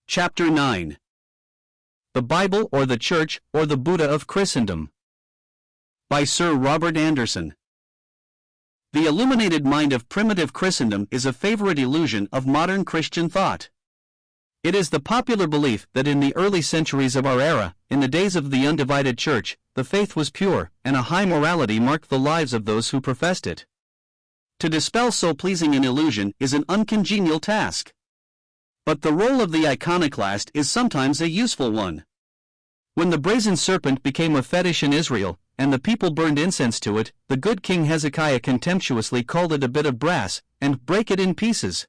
Chapter 9. The Bible or the Church or the Buddha of Christendom. By Sir Robert Anderson. The illuminated mind of primitive Christendom is a favorite illusion of modern Christian thought. It is the popular belief that in the early centuries of our era, in the days of the undivided Church, the faith was pure, and a high morality marked the lives of those who professed it. To dispel so pleasing an illusion is an uncongenial task. But the role of the iconoclast is sometimes a useful one. When the brazen serpent became a fetish in Israel, and the people burned incense to it, the good King Hezekiah contemptuously called it a bit of brass, and break it in pieces.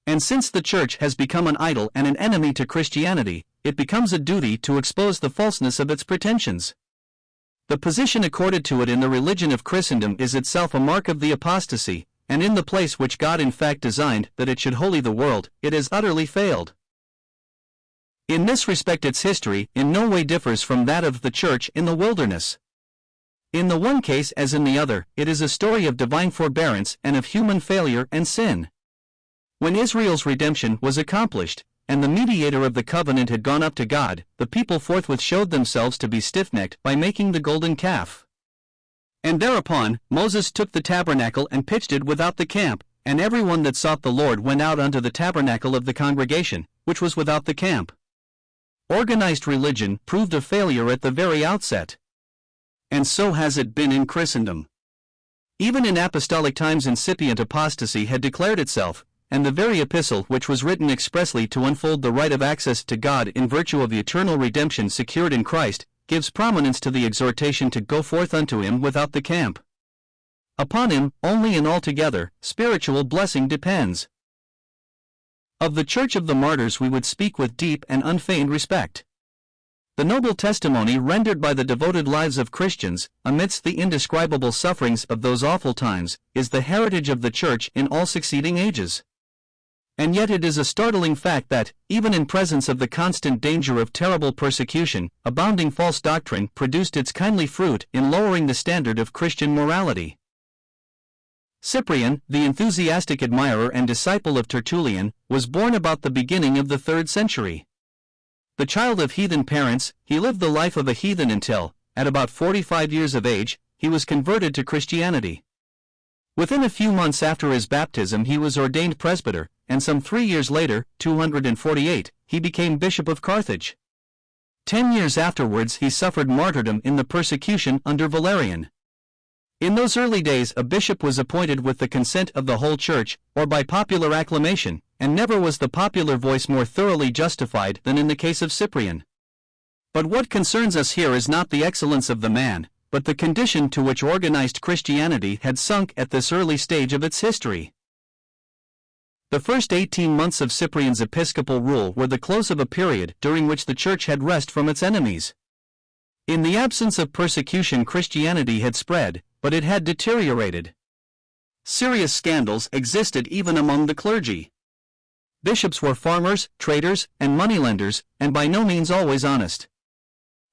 And since the Church has become an idol and an enemy to Christianity, it becomes a duty to expose the falseness of its pretensions. The position accorded to it in the religion of Christendom is itself a mark of the apostasy, and in the place which God in fact designed that it should holy the world, it has utterly failed. In this respect its history in no way differs from that of the Church in the wilderness. In the one case as in the other, it is a story of divine forbearance and of human failure and sin. When Israel's redemption was accomplished, and the mediator of the covenant had gone up to God, the people forthwith showed themselves to be stiff-necked by making the golden calf. And thereupon Moses took the tabernacle and pitched it without the camp, and every one that sought the Lord went out unto the tabernacle of the congregation, which was without the camp. Organized religion proved a failure at the very outset. And so has it been in Christendom. Even in apostolic times incipient apostasy had declared itself, and the very epistle which was written expressly to unfold the right of access to God in virtue of the eternal redemption secured in Christ, gives prominence to the exhortation to go forth unto him without the camp. Upon him, only and altogether, spiritual blessing depends. Of the Church of the Martyrs we would speak with deep and unfeigned respect. The noble testimony rendered by the devoted lives of Christians, amidst the indescribable sufferings of those awful times, is the heritage of the Church in all succeeding ages. And yet it is a startling fact that, even in presence of the constant danger of terrible persecution, abounding false doctrine produced its kindly fruit in lowering the standard of Christian morality. Cyprian, the enthusiastic admirer and disciple of Tertullian, was born about the beginning of the 3rd century. The child of heathen parents, he lived the life of a heathen until, at about 45 years of age, he was converted to Christianity. Within a few months after his baptism he was ordained presbyter, and some 3 years later, 248, he became Bishop of Carthage. 10 years afterwards he suffered martyrdom in the persecution under Valerian. In those early days a bishop was appointed with the consent of the whole Church, or by popular acclamation, and never was the popular voice more thoroughly justified than in the case of Cyprian. But what concerns us here is not the excellence of the man, but the condition to which organized Christianity had sunk at this early stage of its history. The first 18 months of Cyprian's episcopal rule were the close of a period during which the Church had rest from its enemies. In the absence of persecution Christianity had spread, but it had deteriorated. Serious scandals existed even among the clergy. Bishops were farmers, traders, and moneylenders, and by no means always honest.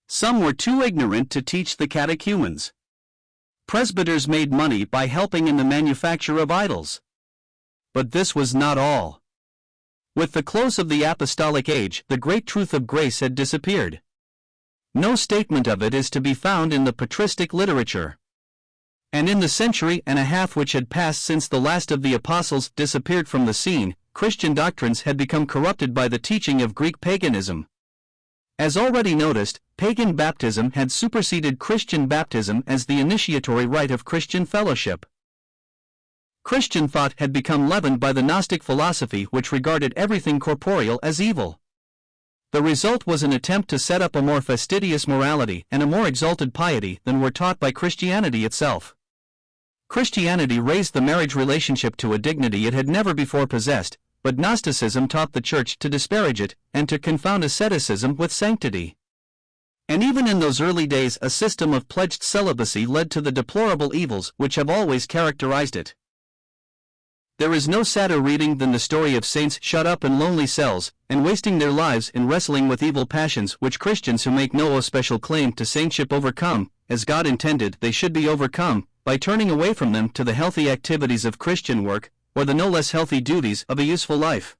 Some were too ignorant to teach the catechumens. Presbyters made money by helping in the manufacture of idols. But this was not all. With the close of the apostolic age, the great truth of grace had disappeared. No statement of it is to be found in the patristic literature. And in the century and a half which had passed since the last of the apostles disappeared from the scene, Christian doctrines had become corrupted by the teaching of Greek paganism. As already noticed, pagan baptism had superseded Christian baptism as the initiatory rite of Christian fellowship. Christian thought had become leavened by the Gnostic philosophy which regarded everything corporeal as evil. The result was an attempt to set up a more fastidious morality and a more exalted piety than were taught by Christianity itself. Christianity raised the marriage relationship to a dignity it had never before possessed, but Gnosticism taught the Church to disparage it and to confound asceticism with sanctity. And even in those early days a system of pledged celibacy led to the deplorable evils which have always characterized it. There is no sadder reading than the story of saints shut up in lonely cells, and wasting their lives in wrestling with evil passions which Christians who make no special claim to saintship overcome, as God intended they should be overcome, by turning away from them to the healthy activities of Christian work, or the no less healthy duties of a useful life.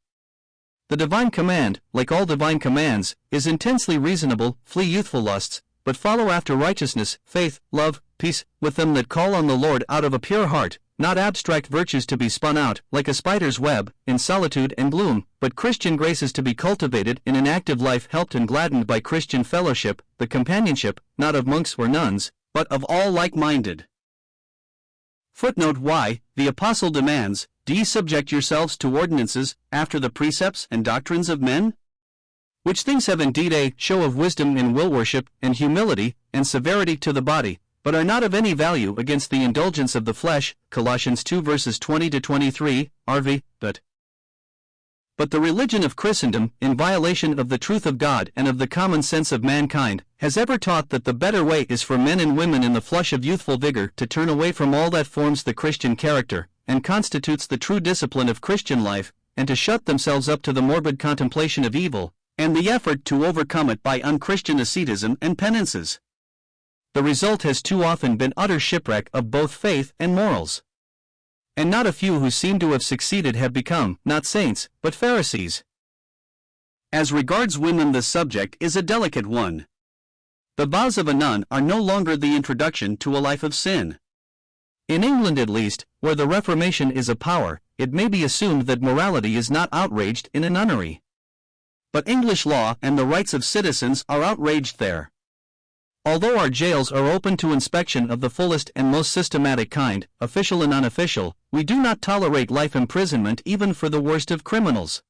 The divine command, like all divine commands, is intensely reasonable: flee youthful lusts, but follow after righteousness, faith, love, peace, with them that call on the Lord out of a pure heart, not abstract virtues to be spun out, like a spider's web, in solitude and gloom, but Christian graces to be cultivated in an active life, helped and gladdened by Christian fellowship, the companionship, not of monks or nuns, but of all like-minded. Footnote Y. The Apostle demands, "Do ye subject yourselves to ordinances, after the precepts and doctrines of men? Which things have indeed a show of wisdom in will worship, and humility, and severity to the body, but are not of any value against the indulgence of the flesh." Colossians 2 verses 20-23, RV. But the religion of Christendom, in violation of the truth of God and of the common sense of mankind, has ever taught that the better way is for men and women in the flush of youthful vigor to turn away from all that forms the Christian character, and constitutes the true discipline of Christian life, and to shut themselves up to the morbid contemplation of evil, and the effort to overcome it by unchristian asceticism and penances. The result has too often been utter shipwreck of both faith and morals. And not a few who seem to have succeeded have become, not saints, but Pharisees. As regards women, the subject is a delicate one. The vows of a nun are no longer the introduction to a life of sin. In England at least, where the Reformation is a power, it may be assumed that morality is not outraged in a nunnery. But English law and the rights of citizens are outraged there. Although our jails are open to inspection of the fullest and most systematic kind, official and unofficial, we do not tolerate life imprisonment even for the worst of criminals.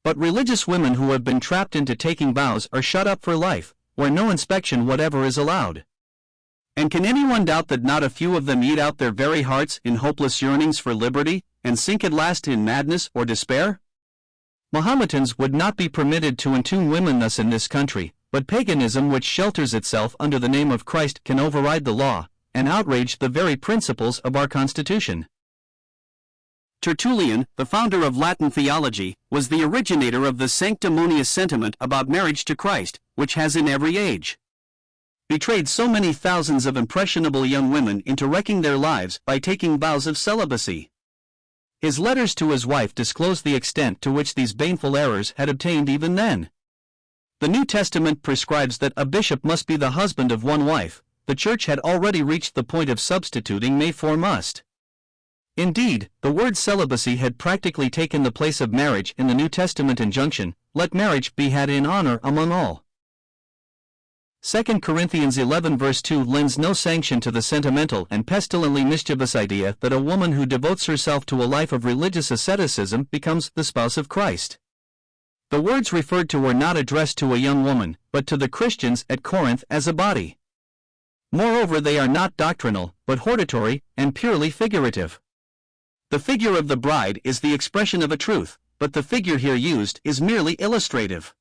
But religious women who have been trapped into taking vows are shut up for life, where no inspection whatever is allowed. And can anyone doubt that not a few of them eat out their very hearts in hopeless yearnings for liberty, and sink at last in madness or despair? Mohammedans would not be permitted to entomb women thus in this country, but paganism, which shelters itself under the name of Christ, can override the law, and outrage the very principles of our Constitution. Tertullian, the founder of Latin theology, was the originator of the sanctimonious sentiment about marriage to Christ, which has in every age betrayed so many thousands of impressionable young women into wrecking their lives by taking vows of celibacy. His letters to his wife disclose the extent to which these baneful errors had obtained even then. The New Testament prescribes that a bishop must be the husband of one wife. The Church had already reached the point of substituting may for must. Indeed, the word celibacy had practically taken the place of marriage in the New Testament injunction, "Let marriage be had in honor among all." 2 Corinthians 11 verse 2 lends no sanction to the sentimental and pestilently mischievous idea that a woman who devotes herself to a life of religious asceticism becomes the spouse of Christ. The words referred to were not addressed to a young woman, but to the Christians at Corinth as a body. Moreover, they are not doctrinal, but hortatory, and purely figurative. The figure of the bride is the expression of a truth, but the figure here used is merely illustrative.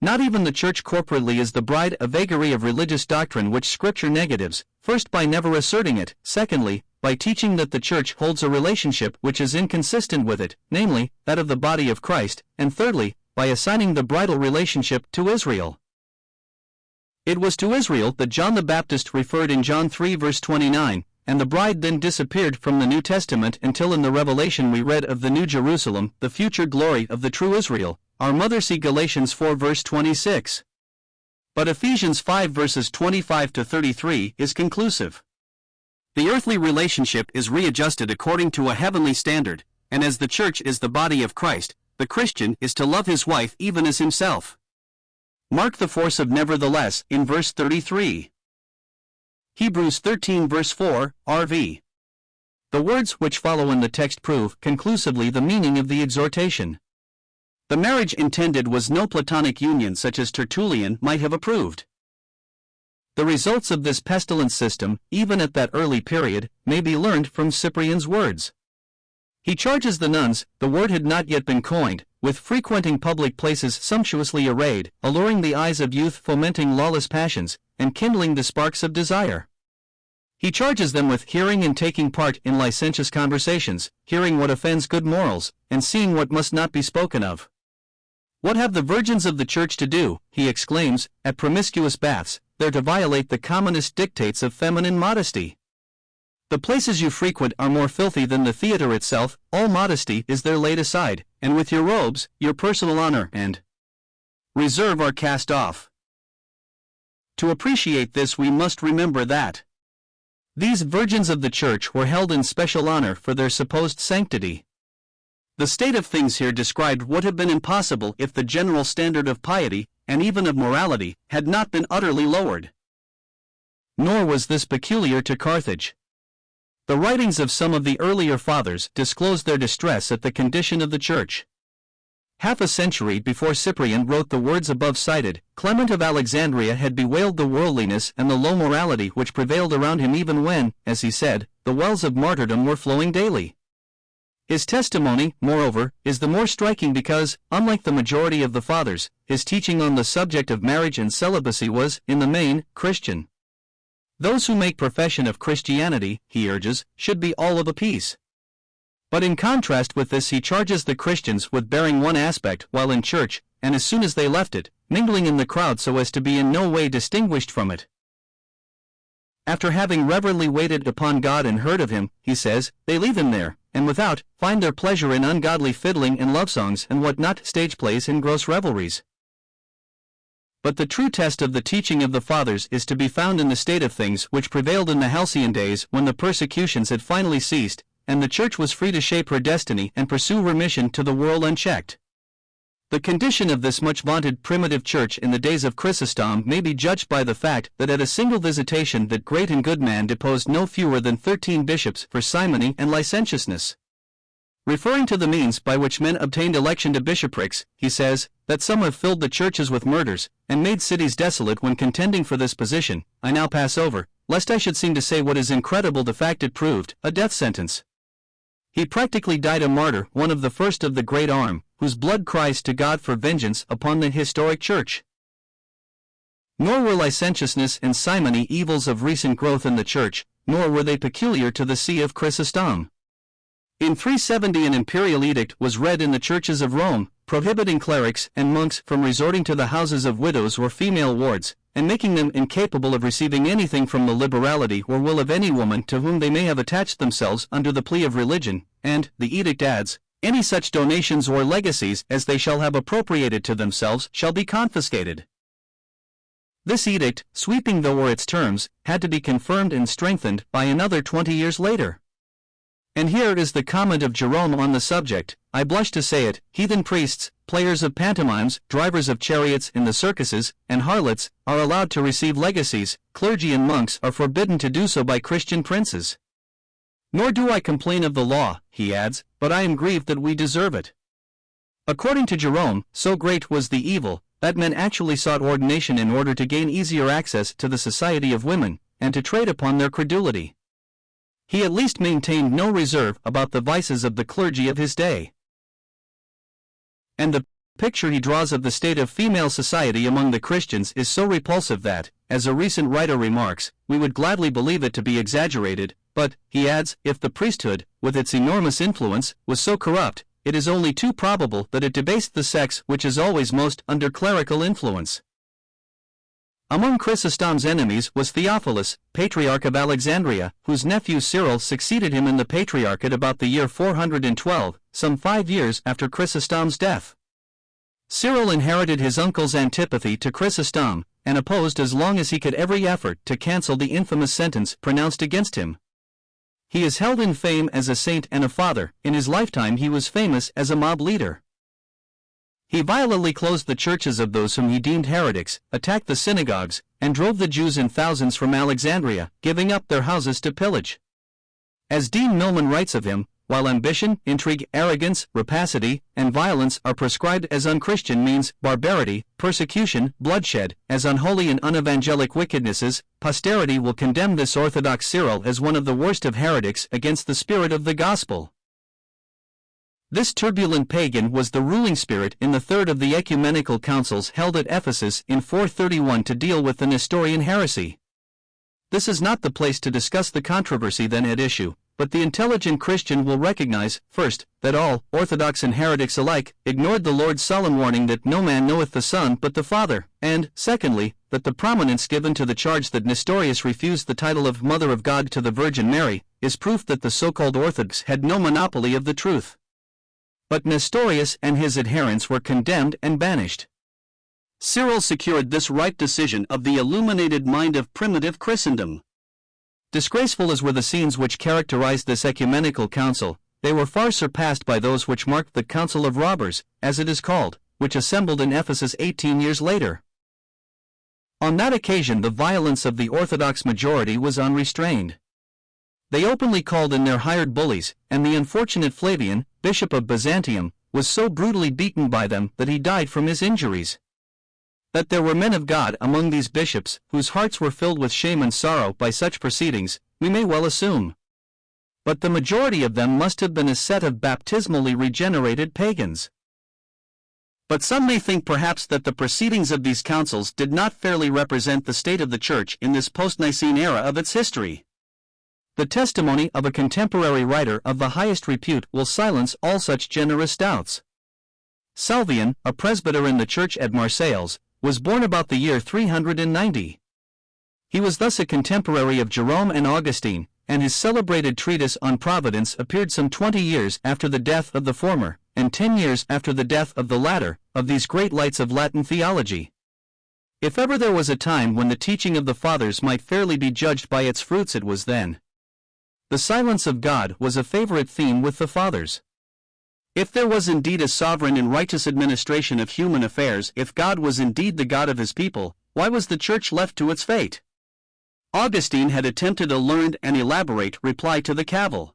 Not even the Church corporately is the bride, a vagary of religious doctrine which Scripture negatives, first by never asserting it, secondly, by teaching that the Church holds a relationship which is inconsistent with it, namely, that of the body of Christ, and thirdly, by assigning the bridal relationship to Israel. It was to Israel that John the Baptist referred in John 3 verse 29, and the bride then disappeared from the New Testament until in the Revelation we read of the New Jerusalem, the future glory of the true Israel. Our mother, see Galatians 4 verse 26. But Ephesians 5 verses 25-33 is conclusive. The earthly relationship is readjusted according to a heavenly standard, and as the Church is the body of Christ, the Christian is to love his wife even as himself. Mark the force of nevertheless in verse 33. Hebrews 13 verse 4, RV. The words which follow in the text prove conclusively the meaning of the exhortation. The marriage intended was no platonic union such as Tertullian might have approved. The results of this pestilent system, even at that early period, may be learned from Cyprian's words. He charges the nuns, the word had not yet been coined, with frequenting public places sumptuously arrayed, alluring the eyes of youth, fomenting lawless passions, and kindling the sparks of desire. He charges them with hearing and taking part in licentious conversations, hearing what offends good morals, and seeing what must not be spoken of. What have the virgins of the Church to do, he exclaims, at promiscuous baths, there to violate the commonest dictates of feminine modesty? The places you frequent are more filthy than the theatre itself, all modesty is there laid aside, and with your robes, your personal honor and reserve are cast off. To appreciate this we must remember that these virgins of the church were held in special honor for their supposed sanctity. The state of things here described would have been impossible if the general standard of piety, and even of morality, had not been utterly lowered. Nor was this peculiar to Carthage. The writings of some of the earlier fathers disclose their distress at the condition of the church. Half a century before Cyprian wrote the words above cited, Clement of Alexandria had bewailed the worldliness and the low morality which prevailed around him even when, as he said, the wells of martyrdom were flowing daily. His testimony, moreover, is the more striking because, unlike the majority of the fathers, his teaching on the subject of marriage and celibacy was, in the main, Christian. Those who make profession of Christianity, he urges, should be all of a piece. But in contrast with this he charges the Christians with bearing one aspect while in church, and as soon as they left it, mingling in the crowd so as to be in no way distinguished from it. After having reverently waited upon God and heard of him, he says, they leave him there, and without, find their pleasure in ungodly fiddling and love songs and what not, stage plays and gross revelries. But the true test of the teaching of the fathers is to be found in the state of things which prevailed in the halcyon days when the persecutions had finally ceased, and the church was free to shape her destiny and pursue remission to the world unchecked. The condition of this much vaunted primitive church in the days of Chrysostom may be judged by the fact that at a single visitation that great and good man deposed no fewer than 13 bishops for simony and licentiousness. Referring to the means by which men obtained election to bishoprics, he says, that some have filled the churches with murders, and made cities desolate when contending for this position. I now pass over, lest I should seem to say what is incredible. The fact it proved, a death sentence. He practically died a martyr, one of the first of the great arm, whose blood cries to God for vengeance upon the historic church. Nor were licentiousness and simony evils of recent growth in the church, nor were they peculiar to the see of Chrysostom. In 370 an imperial edict was read in the churches of Rome, prohibiting clerics and monks from resorting to the houses of widows or female wards, and making them incapable of receiving anything from the liberality or will of any woman to whom they may have attached themselves under the plea of religion, and, the edict adds, any such donations or legacies as they shall have appropriated to themselves shall be confiscated. This edict, sweeping though were its terms, had to be confirmed and strengthened by another 20 years later. And here is the comment of Jerome on the subject, I blush to say it, heathen priests, players of pantomimes, drivers of chariots in the circuses, and harlots, are allowed to receive legacies, clergy and monks are forbidden to do so by Christian princes. Nor do I complain of the law, he adds, but I am grieved that we deserve it. According to Jerome, so great was the evil, that men actually sought ordination in order to gain easier access to the society of women, and to trade upon their credulity. He at least maintained no reserve about the vices of the clergy of his day. And the picture he draws of the state of female society among the Christians is so repulsive that, as a recent writer remarks, we would gladly believe it to be exaggerated, but, he adds, if the priesthood, with its enormous influence, was so corrupt, it is only too probable that it debased the sex which is always most under clerical influence. Among Chrysostom's enemies was Theophilus, Patriarch of Alexandria, whose nephew Cyril succeeded him in the Patriarchate about the year 412, some 5 years after Chrysostom's death. Cyril inherited his uncle's antipathy to Chrysostom, and opposed as long as he could every effort to cancel the infamous sentence pronounced against him. He is held in fame as a saint and a father. In his lifetime he was famous as a mob leader. He violently closed the churches of those whom he deemed heretics, attacked the synagogues, and drove the Jews in thousands from Alexandria, giving up their houses to pillage. As Dean Milman writes of him, while ambition, intrigue, arrogance, rapacity, and violence are prescribed as unchristian means, barbarity, persecution, bloodshed, as unholy and unevangelic wickednesses, posterity will condemn this orthodox Cyril as one of the worst of heretics against the spirit of the gospel. This turbulent pagan was the ruling spirit in the third of the ecumenical councils held at Ephesus in 431 to deal with the Nestorian heresy. This is not the place to discuss the controversy then at issue, but the intelligent Christian will recognize, first, that all, orthodox and heretics alike, ignored the Lord's solemn warning that no man knoweth the Son but the Father, and, secondly, that the prominence given to the charge that Nestorius refused the title of Mother of God to the Virgin Mary, is proof that the so-called orthodox had no monopoly of the truth. But Nestorius and his adherents were condemned and banished. Cyril secured this ripe decision of the illuminated mind of primitive Christendom. Disgraceful as were the scenes which characterized this ecumenical council, they were far surpassed by those which marked the Council of Robbers, as it is called, which assembled in Ephesus 18 years later. On that occasion the violence of the orthodox majority was unrestrained. They openly called in their hired bullies, and the unfortunate Flavian, Bishop of Byzantium, was so brutally beaten by them that he died from his injuries. That there were men of God among these bishops, whose hearts were filled with shame and sorrow by such proceedings, we may well assume. But the majority of them must have been a set of baptismally regenerated pagans. But some may think perhaps that the proceedings of these councils did not fairly represent the state of the Church in this post-Nicene era of its history. The testimony of a contemporary writer of the highest repute will silence all such generous doubts. Salvian, a presbyter in the church at Marseilles, was born about the year 390. He was thus a contemporary of Jerome and Augustine, and his celebrated treatise on Providence appeared some 20 years after the death of the former, and 10 years after the death of the latter, of these great lights of Latin theology. If ever there was a time when the teaching of the Fathers might fairly be judged by its fruits, it was then. The silence of God was a favorite theme with the Fathers. If there was indeed a sovereign and righteous administration of human affairs, if God was indeed the God of his people, why was the Church left to its fate? Augustine had attempted a learned and elaborate reply to the cavil.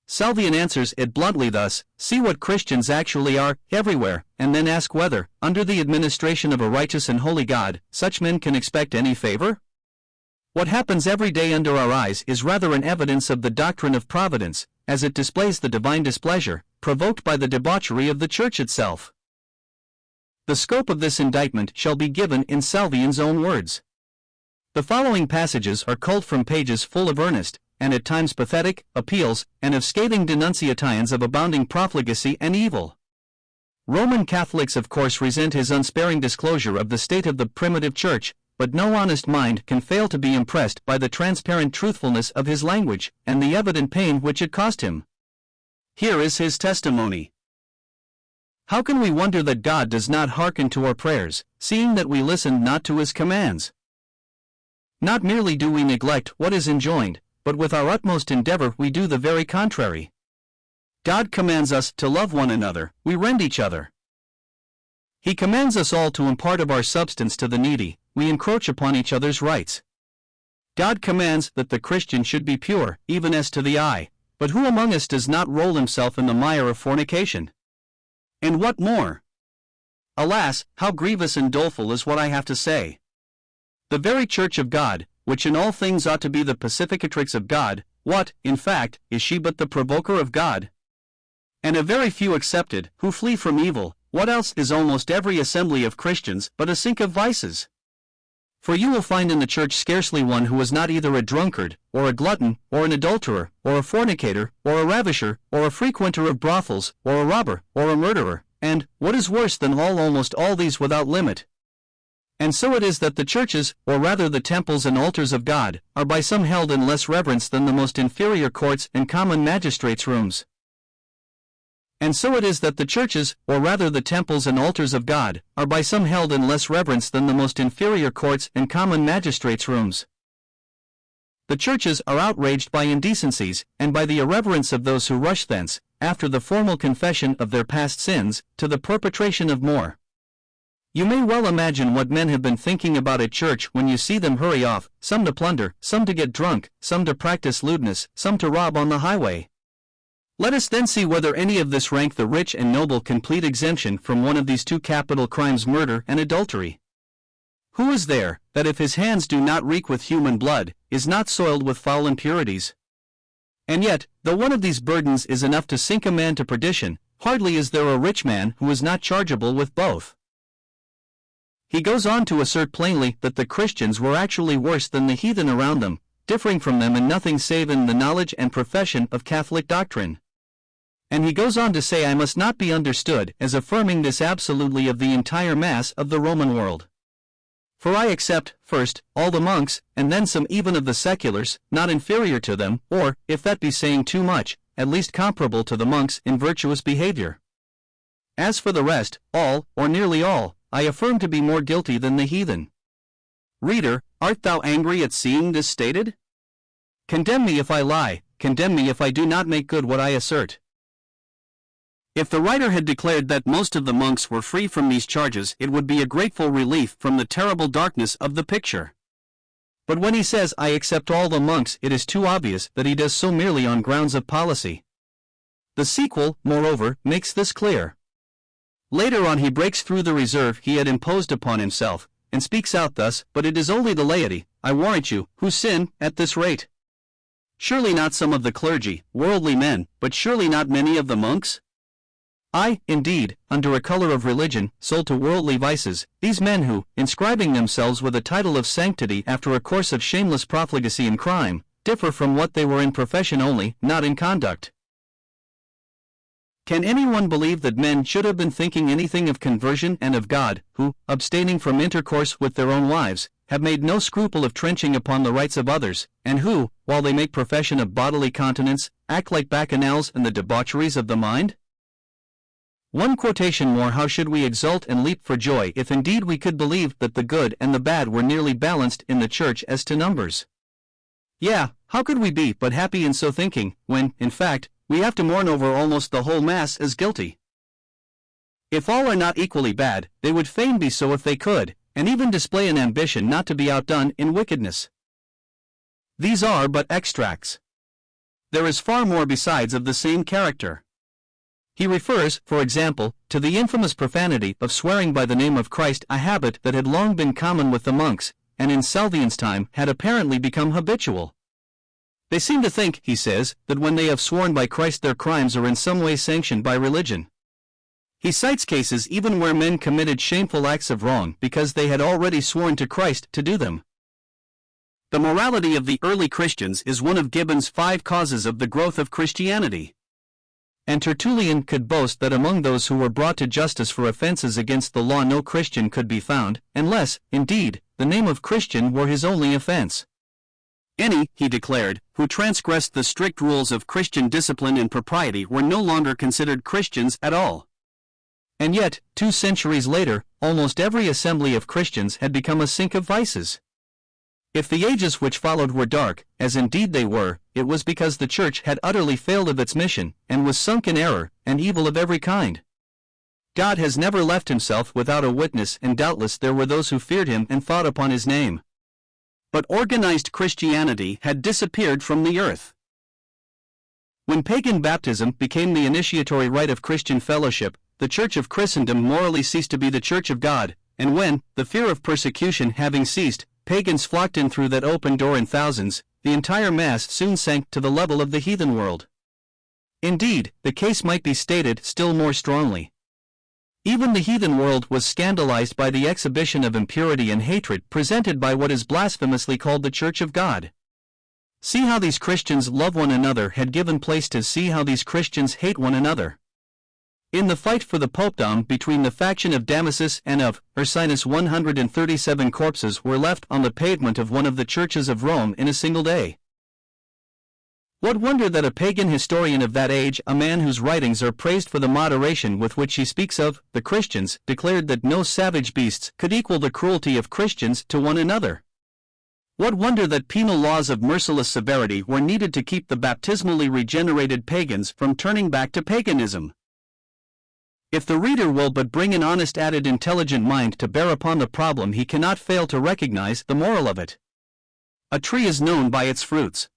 Salvian answers it bluntly thus: see what Christians actually are, everywhere, and then ask whether, under the administration of a righteous and holy God, such men can expect any favor? What happens every day under our eyes is rather an evidence of the doctrine of providence, as it displays the divine displeasure, provoked by the debauchery of the Church itself. The scope of this indictment shall be given in Salvian's own words. The following passages are culled from pages full of earnest, and at times pathetic, appeals, and of scathing denunciations of abounding profligacy and evil. Roman Catholics of course resent his unsparing disclosure of the state of the primitive Church, but no honest mind can fail to be impressed by the transparent truthfulness of his language, and the evident pain which it cost him. Here is his testimony. How can we wonder that God does not hearken to our prayers, seeing that we listen not to his commands? Not merely do we neglect what is enjoined, but with our utmost endeavor we do the very contrary. God commands us to love one another, we rend each other. He commands us all to impart of our substance to the needy, we encroach upon each other's rights. God commands that the Christian should be pure, even as to the eye, but who among us does not roll himself in the mire of fornication? And what more? Alas, how grievous and doleful is what I have to say. The very Church of God, which in all things ought to be the pacificatrix of God, what, in fact, is she but the provoker of God? And a very few excepted, who flee from evil, what else is almost every assembly of Christians but a sink of vices? For you will find in the Church scarcely one who is not either a drunkard, or a glutton, or an adulterer, or a fornicator, or a ravisher, or a frequenter of brothels, or a robber, or a murderer, and, what is worse than all, almost all these without limit. And so it is that the churches, or rather the temples and altars of God, are by some held in less reverence than the most inferior courts and common magistrates' rooms. And so it is that the churches, or rather the temples and altars of God, are by some held in less reverence than the most inferior courts and common magistrates' rooms. The churches are outraged by indecencies, and by the irreverence of those who rush thence, after the formal confession of their past sins, to the perpetration of more. You may well imagine what men have been thinking about at church when you see them hurry off, some to plunder, some to get drunk, some to practice lewdness, some to rob on the highway. Let us then see whether any of this rank the rich and noble complete exemption from one of these two capital crimes, murder and adultery. Who is there, that if his hands do not reek with human blood, is not soiled with foul impurities? And yet, though one of these burdens is enough to sink a man to perdition, hardly is there a rich man who is not chargeable with both. He goes on to assert plainly that the Christians were actually worse than the heathen around them, differing from them in nothing save in the knowledge and profession of Catholic doctrine. And he goes on to say I must not be understood as affirming this absolutely of the entire mass of the Roman world. For I accept, first, all the monks, and then some even of the seculars, not inferior to them, or, if that be saying too much, at least comparable to the monks in virtuous behavior. As for the rest, all, or nearly all, I affirm to be more guilty than the heathen. Reader, art thou angry at seeing this stated? Condemn me if I lie, condemn me if I do not make good what I assert. If the writer had declared that most of the monks were free from these charges, it would be a grateful relief from the terrible darkness of the picture. But when he says I accept all the monks, it is too obvious that he does so merely on grounds of policy. The sequel, moreover, makes this clear. Later on he breaks through the reserve he had imposed upon himself, and speaks out thus, but it is only the laity, I warrant you, who sin at this rate. Surely not some of the clergy, worldly men, but surely not many of the monks? I, indeed, under a color of religion, sold to worldly vices, these men who, inscribing themselves with a title of sanctity after a course of shameless profligacy and crime, differ from what they were in profession only, not in conduct. Can anyone believe that men should have been thinking anything of conversion and of God, who, abstaining from intercourse with their own wives, have made no scruple of trenching upon the rights of others, and who, while they make profession of bodily continence, act like bacchanals in the debaucheries of the mind? One quotation more. How should we exult and leap for joy if indeed we could believe that the good and the bad were nearly balanced in the church as to numbers? Yeah, how could we be but happy in so thinking, when, in fact, we have to mourn over almost the whole mass as guilty? If all are not equally bad, they would fain be so if they could, and even display an ambition not to be outdone in wickedness. These are but extracts. There is far more besides of the same character. He refers, for example, to the infamous profanity of swearing by the name of Christ, a habit that had long been common with the monks, and in Salvian's time had apparently become habitual. They seem to think, he says, that when they have sworn by Christ their crimes are in some way sanctioned by religion. He cites cases even where men committed shameful acts of wrong because they had already sworn to Christ to do them. The morality of the early Christians is one of Gibbon's 5 causes of the growth of Christianity. And Tertullian could boast that among those who were brought to justice for offenses against the law no Christian could be found, unless, indeed, the name of Christian were his only offense. Any, he declared, who transgressed the strict rules of Christian discipline and propriety were no longer considered Christians at all. And yet, 2 centuries later, almost every assembly of Christians had become a sink of vices. If the ages which followed were dark, as indeed they were, it was because the Church had utterly failed of its mission, and was sunk in error, and evil of every kind. God has never left himself without a witness, and doubtless there were those who feared him and thought upon his name. But organized Christianity had disappeared from the earth. When pagan baptism became the initiatory rite of Christian fellowship, the Church of Christendom morally ceased to be the Church of God, and when, the fear of persecution having ceased, pagans flocked in through that open door in thousands, the entire mass soon sank to the level of the heathen world. Indeed, the case might be stated still more strongly. Even the heathen world was scandalized by the exhibition of impurity and hatred presented by what is blasphemously called the Church of God. See how these Christians love one another had given place to see how these Christians hate one another. In the fight for the popedom between the faction of Damasus and of Ursinus, 137 corpses were left on the pavement of one of the churches of Rome in a single day. What wonder that a pagan historian of that age, a man whose writings are praised for the moderation with which he speaks of the Christians, declared that no savage beasts could equal the cruelty of Christians to one another. What wonder that penal laws of merciless severity were needed to keep the baptismally regenerated pagans from turning back to paganism. If the reader will but bring an honest, added, intelligent mind to bear upon the problem, he cannot fail to recognize the moral of it. A tree is known by its fruits.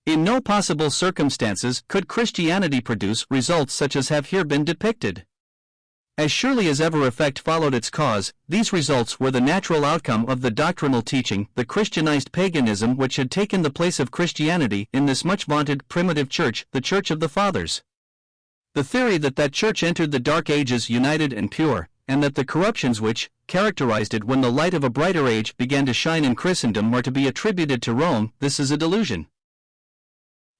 In no possible circumstances could Christianity produce results such as have here been depicted. As surely as ever effect followed its cause, these results were the natural outcome of the doctrinal teaching, the Christianized paganism which had taken the place of Christianity in this much vaunted primitive church, the Church of the Fathers. The theory that that church entered the Dark Ages united and pure, and that the corruptions which characterized it when the light of a brighter age began to shine in Christendom are to be attributed to Rome, this is a delusion.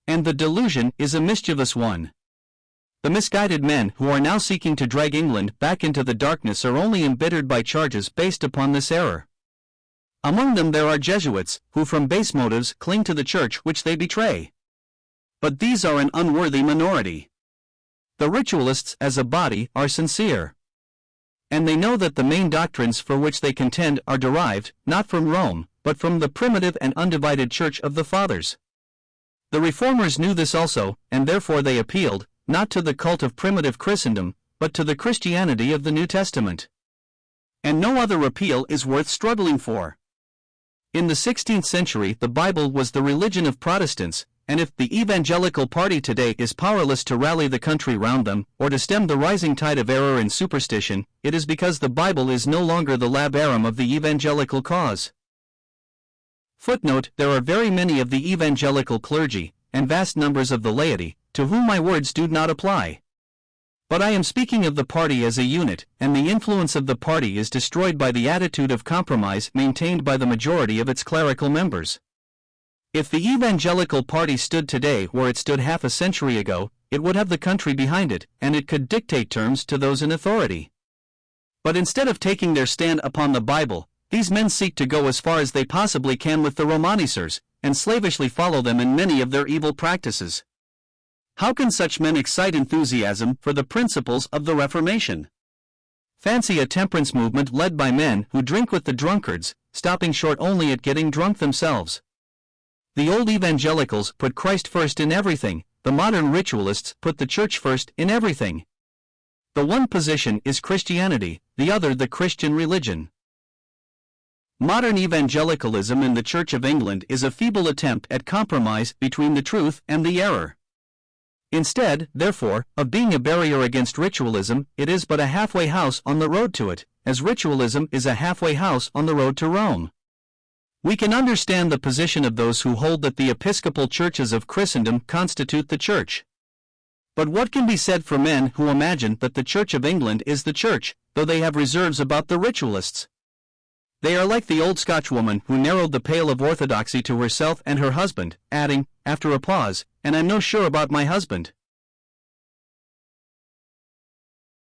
And the delusion is a mischievous one. The misguided men who are now seeking to drag England back into the darkness are only embittered by charges based upon this error. Among them there are Jesuits, who from base motives cling to the church which they betray. But these are an unworthy minority. The ritualists as a body are sincere. And they know that the main doctrines for which they contend are derived, not from Rome, but from the primitive and undivided Church of the Fathers. The Reformers knew this also, and therefore they appealed, not to the cult of primitive Christendom, but to the Christianity of the New Testament. And no other appeal is worth struggling for. In the 16th century the Bible was the religion of Protestants, and if the evangelical party today is powerless to rally the country round them, or to stem the rising tide of error and superstition, it is because the Bible is no longer the labarum of the evangelical cause. Footnote: there are very many of the evangelical clergy, and vast numbers of the laity, to whom my words do not apply. But I am speaking of the party as a unit, and the influence of the party is destroyed by the attitude of compromise maintained by the majority of its clerical members. If the evangelical party stood today where it stood half a century ago, it would have the country behind it, and it could dictate terms to those in authority. But instead of taking their stand upon the Bible, these men seek to go as far as they possibly can with the Romanicers, and slavishly follow them in many of their evil practices. How can such men excite enthusiasm for the principles of the Reformation? Fancy a temperance movement led by men who drink with the drunkards, stopping short only at getting drunk themselves. The old evangelicals put Christ first in everything, the modern ritualists put the church first in everything. The one position is Christianity, the other the Christian religion. Modern evangelicalism in the Church of England is a feeble attempt at compromise between the truth and the error. Instead, therefore, of being a barrier against ritualism, it is but a halfway house on the road to it, as ritualism is a halfway house on the road to Rome. We can understand the position of those who hold that the episcopal churches of Christendom constitute the Church. But what can be said for men who imagine that the Church of England is the Church, though they have reserves about the ritualists? They are like the old Scotchwoman who narrowed the pale of orthodoxy to herself and her husband, adding, after a pause, "And I'm no sure about my husband."